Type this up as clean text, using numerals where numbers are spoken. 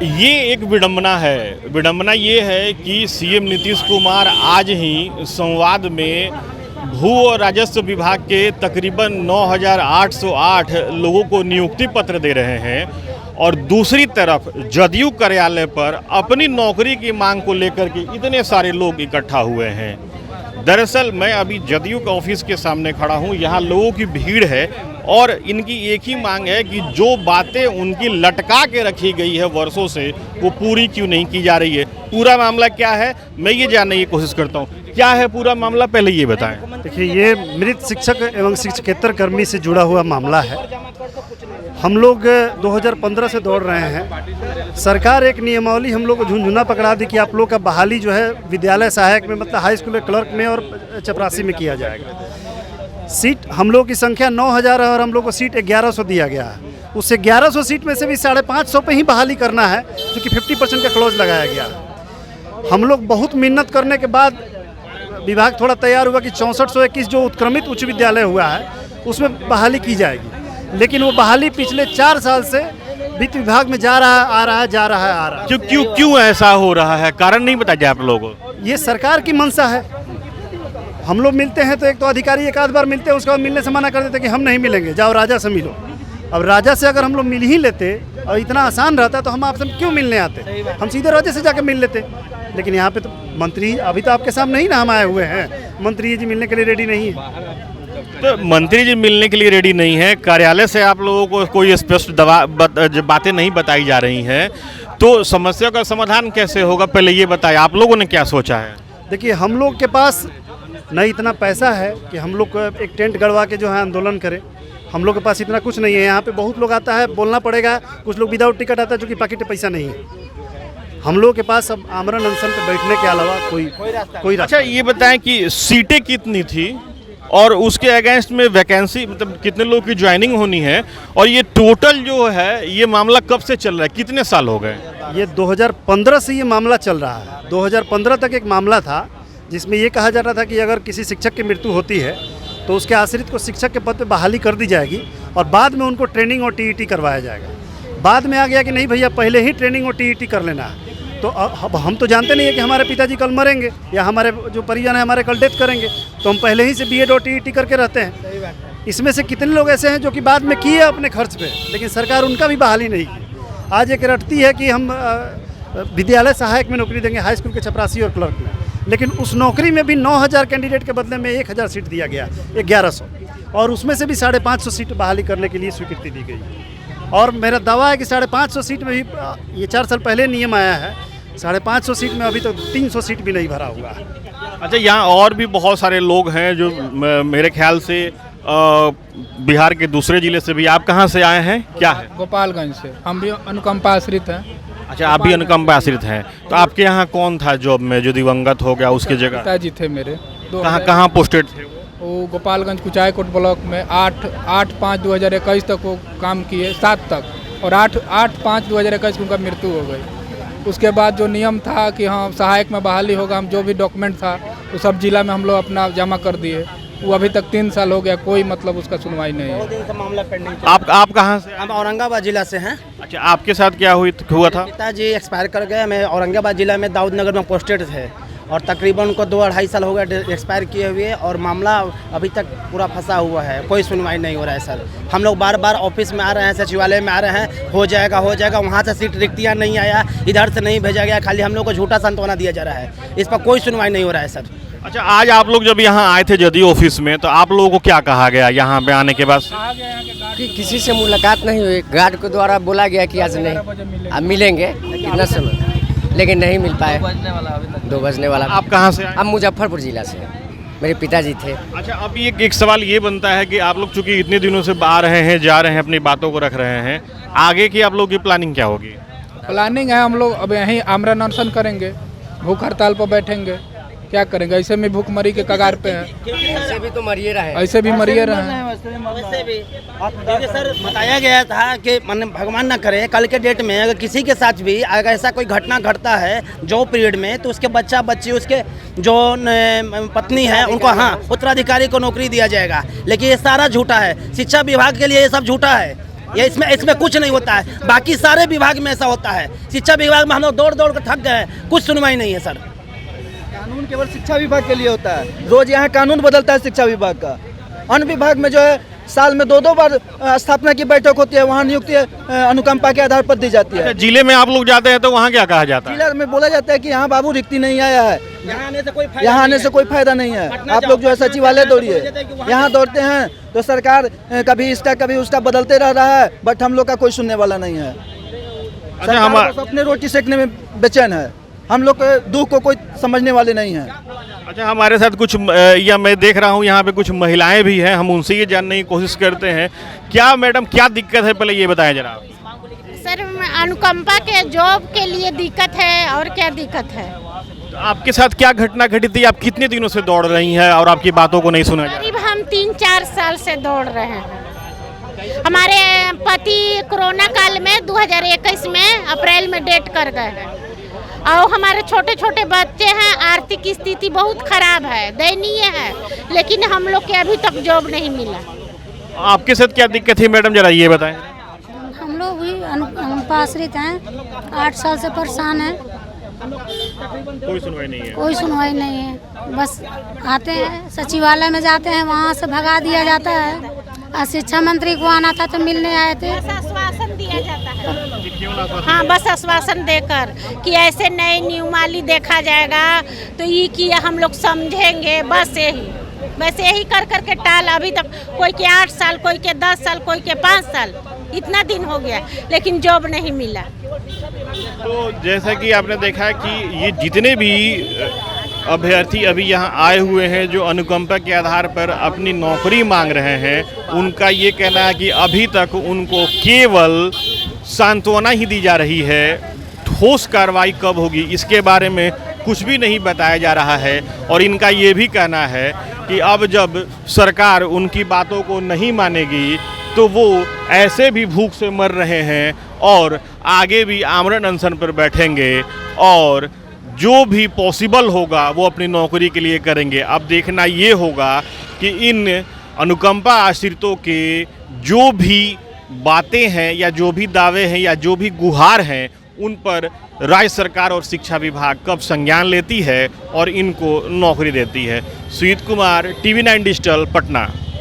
ये एक विडंबना है। विडंबना ये है कि सीएम नीतीश कुमार आज ही संवाद में भू और राजस्व विभाग के तकरीबन 9,808 लोगों को नियुक्ति पत्र दे रहे हैं और दूसरी तरफ जदयू कार्यालय पर अपनी नौकरी की मांग को लेकर के इतने सारे लोग इकट्ठा हुए हैं। दरअसल मैं अभी जदयू के ऑफिस के सामने खड़ा हूँ। यहाँ लोगों की भीड़ है और इनकी एक ही मांग है कि जो बातें उनकी लटका के रखी गई है वर्षों से, वो पूरी क्यों नहीं की जा रही है। पूरा मामला क्या है, मैं ये जानने की कोशिश करता हूँ। क्या है पूरा मामला, पहले ये बताएं। देखिए, ये मृत शिक्षक एवं शिक्षकेतर कर्मी से जुड़ा हुआ मामला है। हम लोग 2015 से दौड़ रहे हैं। सरकार एक नियमावली हम लोग को झुंझुना पकड़ा दी कि आप लोग का बहाली जो है विद्यालय सहायक में, मतलब हाई स्कूल क्लर्क में और चपरासी में किया जाएगा। सीट हम लोग की संख्या 9,000 है और हम लोग को सीट 1,100 दिया गया है। उससे 1,100 सीट में से भी 550 पे ही बहाली करना है, जो कि 50% का क्लॉज लगाया गया है। हम लोग बहुत मेहनत करने के बाद विभाग थोड़ा तैयार हुआ कि 6421 जो उत्क्रमित उच्च विद्यालय हुआ है उसमें बहाली की जाएगी, लेकिन वो बहाली पिछले 4 साल से वित्त विभाग में जा रहा है, आ रहा है, जा रहा है, आ रहा है। क्यों ऐसा हो रहा है, कारण नहीं बताया आप लोगों को? ये सरकार की मंशा है। हम लोग मिलते हैं तो एक तो अधिकारी एक आध बार मिलते हैं, उसके बाद मिलने से मना कर देते कि हम नहीं मिलेंगे, जाओ राजा से मिलो। अब राजा से अगर हम लोग मिल ही लेते और इतना आसान रहता तो हम आपसे क्यों मिलने आते, हम सीधे राजा से जाकर मिल लेते। लेकिन यहाँ पे तो मंत्री, अभी तो आपके सामने ही ना हम आए हुए हैं, मंत्री जी मिलने के लिए रेडी नहीं है। तो मंत्री जी मिलने के लिए रेडी नहीं है, कार्यालय से आप लोगों को कोई स्पष्ट बातें नहीं बताई जा रही हैं, तो समस्या का समाधान कैसे होगा, पहले ये बताएं। आप लोगों ने क्या सोचा है? देखिए, हम लोग के पास न इतना पैसा है कि हम लोग एक टेंट गड़वा के जो है आंदोलन करें। हम लोग के पास इतना कुछ नहीं है। यहाँ पे बहुत लोग आता है, बोलना पड़ेगा। कुछ लोग विदाउट टिकट आता है, जो कि पॉकेट में पैसा नहीं है। हम लोग के पास अब आमरण अनशन पे बैठने के अलावा कोई रास्ता। अच्छा, ये बताएं कि सीटें कितनी थी और उसके अगेंस्ट में वैकेंसी, मतलब कितने लोग की ज्वाइनिंग होनी है, और ये टोटल जो है ये मामला कब से चल रहा है, कितने साल हो गए? ये 2015 से ये मामला चल रहा है। 2015 तक एक मामला था जिसमें ये कहा जा रहा था कि अगर किसी शिक्षक की मृत्यु होती है तो उसके आश्रित को शिक्षक के पद पे बहाली कर दी जाएगी और बाद में उनको ट्रेनिंग और टीईटी करवाया जाएगा। बाद में आ गया कि नहीं भैया, पहले ही ट्रेनिंग और टीईटी कर लेना है। तो अब हम तो जानते नहीं है कि हमारे पिताजी कल मरेंगे या हमारे जो परिजन है हमारे कल डेथ करेंगे, तो हम पहले ही से बीएड और टीईटी करके रहते हैं। इसमें से कितने लोग ऐसे हैं जो कि बाद में किए अपने खर्च पे, लेकिन सरकार उनका भी बहाली नहीं की। आज एक रटती है कि हम विद्यालय सहायक में नौकरी देंगे, हाई स्कूल के चपरासी और क्लर्क में, लेकिन उस नौकरी में भी 9,000 कैंडिडेट के बदले में 1,000 सीट दिया गया, 1,100, और उसमें से भी 550 सीट बहाली करने के लिए स्वीकृति दी गई। और मेरा दावा है कि 550 सीट में भी, ये 4 साल पहले नियम आया है, 550 सीट में अभी तो 300 सीट भी नहीं भरा हुआ है। अच्छा, यहाँ और भी बहुत सारे लोग हैं जो मेरे ख्याल से बिहार के दूसरे जिले से भी। आप कहाँ से आए हैं, क्या है? गोपालगंज से। हम भी अनुकंपा आश्रित हैं। अच्छा, आप भी अनुकंपा आश्रित हैं। तो आपके यहाँ कौन था जॉब में जो दिवंगत हो गया उसके जगह? पिताजी थे मेरे। कहाँ पोस्टेड थे वो? गोपालगंज कुचायकोट ब्लॉक में 8/5/2021 तक वो काम किए, 7 तक, और 8/5/2021 को उनका मृत्यु हो गई। उसके बाद जो नियम था कि हाँ सहायक में बहाली होगा, हम जो भी डॉक्यूमेंट था वो सब जिला में हम लोग अपना जमा कर दिए। वो अभी तक 3 साल हो गया, कोई मतलब उसका सुनवाई नहीं है। मामला पेंडिंग। आप कहाँ से? हम औरंगाबाद जिला से हैं। अच्छा, आपके साथ क्या हुआ था? पिताजी एक्सपायर कर गए। मैं औरंगाबाद जिला में दाऊद नगर में पोस्टेड थे और तकरीबन उनको 2-2.5 साल हो गए एक्सपायर किए हुए, और मामला अभी तक पूरा फंसा हुआ है, कोई सुनवाई नहीं हो रहा है सर। हम लोग बार बार ऑफिस में आ रहे हैं, सचिवालय में आ रहे हैं, हो जाएगा, वहाँ से सीट रिक्तियाँ नहीं आया, इधर से नहीं भेजा गया, खाली हम लोग को झूठा सांत्वना दिया जा रहा है। इस पर कोई सुनवाई नहीं हो रहा है सर। अच्छा, आज आप लोग जब यहाँ आए थे जदयू ऑफिस में, तो आप लोगों को क्या कहा गया यहाँ पे आने के बाद? कि किसी से मुलाकात नहीं हुई। गार्ड के द्वारा बोला गया कि आज नहीं, अब मिलेंगे इतना समय, लेकिन नहीं मिल पाए। 2 बजने वाला। आप कहाँ से आए? अब मुजफ्फरपुर जिला से मेरे पिताजी थे। अच्छा, अब एक सवाल ये बनता है कि आप लोग चूंकि इतने दिनों से आ रहे हैं, जा रहे हैं, अपनी बातों को रख रहे हैं, आगे की आप लोग की प्लानिंग क्या होगी? प्लानिंग है, हम लोग अब यहीं आमरण अनशन करेंगे, भूख हड़ताल पर बैठेंगे। क्या करेंगे, ऐसे में भूखमरी के कगार पे हैं। ऐसे भी तो मरिए रहे, ऐसे भी मरिए रहे। वैसे भी सर बताया गया था कि भगवान ना करे कल के डेट में अगर किसी के साथ भी अगर ऐसा कोई घटना घटता है जॉब पीरियड में, तो उसके बच्चा बच्ची, उसके जो पत्नी है, उनको उत्तराधिकारी को नौकरी दिया जाएगा। लेकिन ये सारा झूठा है। शिक्षा विभाग के लिए ये सब झूठा है। ये इसमें कुछ नहीं होता है। बाकी सारे विभाग में ऐसा होता है, शिक्षा विभाग में हम लोग दौड़ दौड़ कर थक गए, कुछ सुनवाई नहीं है सर। कानून केवल शिक्षा विभाग के लिए होता है, रोज यहाँ कानून बदलता है शिक्षा विभाग का। अन्य विभाग में जो है साल में 2-2 बार स्थापना की बैठक होती है, वहाँ नियुक्ति अनुकंपा के आधार पर दी जाती है। जिले में आप लोग जाते हैं तो वहाँ क्या कहा जाता है? जिला में बोला जाता है कि यहाँ बाबू रिक्ति नहीं आया है, यहाँ आने से कोई फायदा नहीं है, आप लोग जो है सचिवालय दौड़िए। यहाँ दौड़ते हैं तो सरकार कभी इसका कभी उसका बदलते रह रहा है, बट हम लोग का कोई सुनने वाला नहीं है। सरकार बस अपने रोटी सेकने में बेचैन है, हम लोग के दुख को कोई समझने वाले नहीं हैं। अच्छा, हमारे साथ कुछ या मैं देख रहा हूँ यहाँ पे कुछ महिलाएं भी हैं, हम उनसे ये जानने की कोशिश करते हैं। क्या मैडम क्या दिक्कत है, पहले ये बताएं जरा। सर अनुकंपा के जॉब के लिए दिक्कत है, और क्या दिक्कत है? तो आपके साथ क्या घटना घटी थी? आप कितने दिनों से दौड़ रही हैं और आपकी बातों को नहीं सुना जा रहा? करीब हम 3-4 साल से दौड़ रहे हैं। हमारे पति कोरोना काल में 2021 में अप्रैल में डेट कर गए हैं, और हमारे छोटे छोटे बच्चे हैं, आर्थिक स्थिति बहुत खराब है, दयनीय है, लेकिन हम लोग के अभी तक जॉब नहीं मिला। आपके साथ क्या दिक्कत थी मैडम, जरा ये बताएं। हम लोग भी अनुपाश्रित हैं, 8 साल से परेशान हैं, कोई सुनवाई नहीं है। कोई सुनवाई नहीं है। बस आते हैं सचिवालय में जाते हैं, वहाँ से भगा दिया जाता है। और शिक्षा मंत्री को आना था तो मिलने आए थे, बस आश्वासन दिया जाता है। हाँ, बस आश्वासन देकर कि ऐसे नए नियमावली देखा जाएगा तो ये किया हम लोग समझेंगे, बस यही कर करके टाल। अभी तक कोई के 8 साल, कोई के 10 साल, कोई के 5 साल, इतना दिन हो गया, लेकिन जॉब नहीं मिला। तो जैसा कि आपने देखा कि ये जितने भी अभ्यर्थी अभी यहाँ आए हुए हैं जो अनुकंपा के आधार पर अपनी नौकरी मांग रहे हैं, उनका ये कहना है कि अभी तक उनको केवल सांत्वना ही दी जा रही है, ठोस कार्रवाई कब होगी इसके बारे में कुछ भी नहीं बताया जा रहा है। और इनका ये भी कहना है कि अब जब सरकार उनकी बातों को नहीं मानेगी तो वो ऐसे भी भूख से मर रहे हैं और आगे भी आमरण अनशन पर बैठेंगे, और जो भी पॉसिबल होगा वो अपनी नौकरी के लिए करेंगे। अब देखना ये होगा कि इन अनुकंपा आश्रितों के जो भी बातें हैं या जो भी दावे हैं या जो भी गुहार हैं, उन पर राज्य सरकार और शिक्षा विभाग कब संज्ञान लेती है और इनको नौकरी देती है। Sujit Kumar, TV9 digital, Patna.